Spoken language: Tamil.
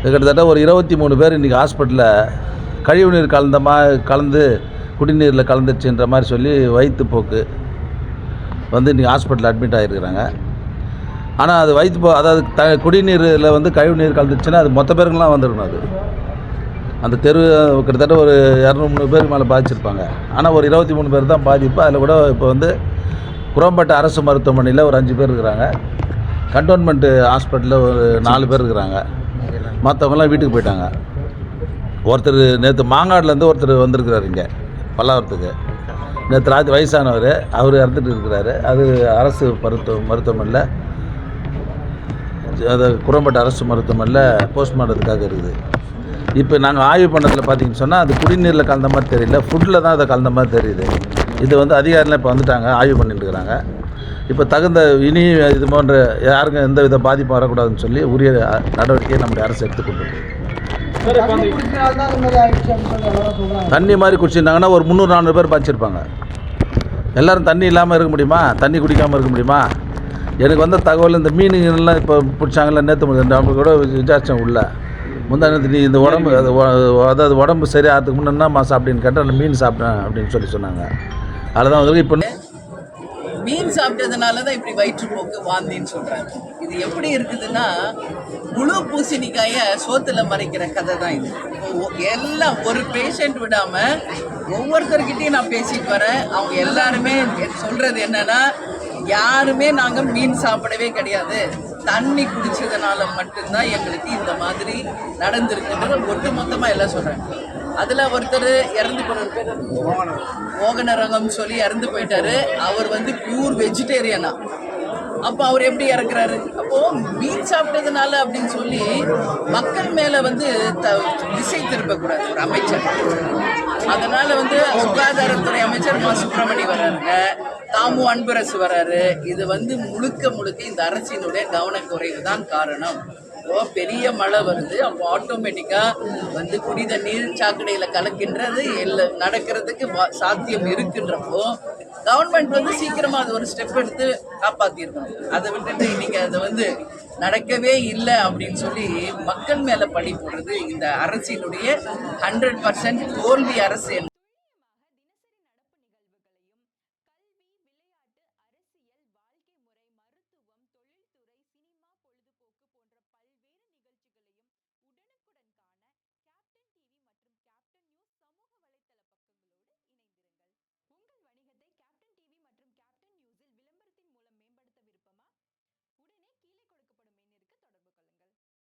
கிட்டத்தட்ட ஒரு 23 பேர் இன்றைக்கி ஹாஸ்பிட்டலில் கழிவுநீர் கலந்து குடிநீரில் கலந்துச்சுன்ற மாதிரி சொல்லி வயிற்றுப்போக்கு வந்து இன்றைக்கி ஹாஸ்பிட்டலில் அட்மிட் ஆகிருக்கிறாங்க. ஆனால் அது அதாவது குடிநீரில் வந்து கழிவுநீர் கலந்துச்சுன்னா அது மொத்த பேருக்குலாம் வந்துருக்கணும். அது அந்த தெரு கிட்டத்தட்ட ஒரு 200-300 பேருக்கு மேலே பாதிச்சிருப்பாங்க. ஆனால் ஒரு 23 பேர் தான் பாதிப்பு. அதில் கூட இப்போ வந்து குரம்பேட்டை அரசு மருத்துவமனையில் ஒரு 5 பேர் இருக்கிறாங்க. கண்டோன்மெண்ட்டு ஹாஸ்பிட்டலில் ஒரு 4 பேர் இருக்கிறாங்க. மற்றவங்களாம் வீட்டுக்கு போயிட்டாங்க. ஒருத்தர் நேற்று மாங்காடுலேருந்து ஒருத்தர் வந்திருக்கிறார் இங்கே பல்லாவரத்துக்கு. நேற்று வயசானவர், அவர் இறந்துட்டு இருக்கிறாரு. அது அரசு மருத்துவமனையில், அது குரம்பேட்டை அரசு மருத்துவமனையில் போஸ்ட்மார்ட்டத்துக்காக இருக்குது. இப்போ நாங்கள் ஆய்வு பண்ணதில் பார்த்தீங்கன்னு சொன்னால் அது குடிநீரில் கலந்த மாதிரி தெரியல, ஃபுட்டில் தான் அதை கலந்த மாதிரி தெரியுது. இது வந்து அதிகாரிலாம் இப்போ வந்துட்டாங்க, ஆய்வு பண்ணிட்டு இருக்கிறாங்க. இப்போ தகுந்த இனி இது போன்ற யாருக்கும் எந்த வித பாதிப்பும் வரக்கூடாதுன்னு சொல்லி உரிய நடவடிக்கையை நம்முடைய அரசு எடுத்துக்கொண்டிருக்கு. தண்ணி மாதிரி குடிச்சிருந்தாங்கன்னா ஒரு 300-400 பேர் பாய்ச்சிருப்பாங்க. எல்லோரும் தண்ணி இல்லாமல் இருக்க முடியுமா? தண்ணி குடிக்காமல் இருக்க முடியுமா? எனக்கு வந்த தகவல் இந்த மீனுங்கள்லாம் இப்போ பிடிச்சாங்களா, நேற்று நம்மளுக்கு கூட விசாரிச்சேன் உள்ள முந்தானத்து. நீ இந்த உடம்பு அதாவது உடம்பு சரியாகிறதுக்கு முன்னே சாப்பிட்டேன்னு கேட்டால் அந்த மீன் சாப்பிட்டேன் அப்படின்னு சொன்னாங்க. அதில் தான் வந்து இப்போ மீன் சாப்பிட்டதுனால தான் இப்படி வயிற்றுப்போக்கு வாந்தின்னு சொல்கிறாங்க. இது எப்படி இருக்குதுன்னா, முழு பூசணிக்காயை சோத்துல மறைக்கிற கதை தான் இது. எல்லாம் ஒரு பேஷண்ட் விடாமல் ஒவ்வொருத்தர்கிட்டையும் நான் பேசிட்டு வரேன். அவங்க எல்லாருமே சொல்கிறது என்னென்னா, யாருமே நாங்கள் மீன் சாப்பிடவே கிடையாது, தண்ணி குடிச்சதுனால மட்டும்தான் எங்களுக்கு இந்த மாதிரி நடந்திருக்குன்றத ஒட்டு மொத்தமாக எல்லாம் சொல்கிறாங்க. அதில் ஒருத்தர் இறந்து போனார், மோகனரங்கம் சொல்லி இறந்து போயிட்டாரு. அவர் வந்து பியூர் வெஜிடேரியனா. அப்போ அவர் எப்படி இறக்குறாரு? அப்போது மீன் சாப்பிட்டதுனால அப்படின்னு சொல்லி மக்கள் மேலே வந்து திசை திருப்பக்கூடாது ஒரு அமைச்சர். அதனால் வந்து சுகாதாரத்துறை அமைச்சர் மா சுப்பிரமணி வர்றாருங்க, தாமு அன்பரசு வர்றாரு. இது வந்து முழுக்க இந்த அரசினுடைய கவனக்குறைவு தான் காரணம். பெரிய மழை வருது, அப்போ ஆட்டோமேட்டிக்காக வந்து குடி தண்ணீர் சாக்கடையில் கலக்கின்றது நடக்கிறதுக்கு சாத்தியம் இருக்குன்றப்போ கவர்மெண்ட் வந்து சீக்கிரமாக அது ஒரு ஸ்டெப் எடுத்து காப்பாற்றிருக்கணும். அதை விட்டுட்டு இன்னைக்கு அதை வந்து நடக்கவே இல்லை அப்படின்னு சொல்லி மக்கள் மேலே பழி போடுறது இந்த அரசினுடைய 100% தோல்வி அரசு.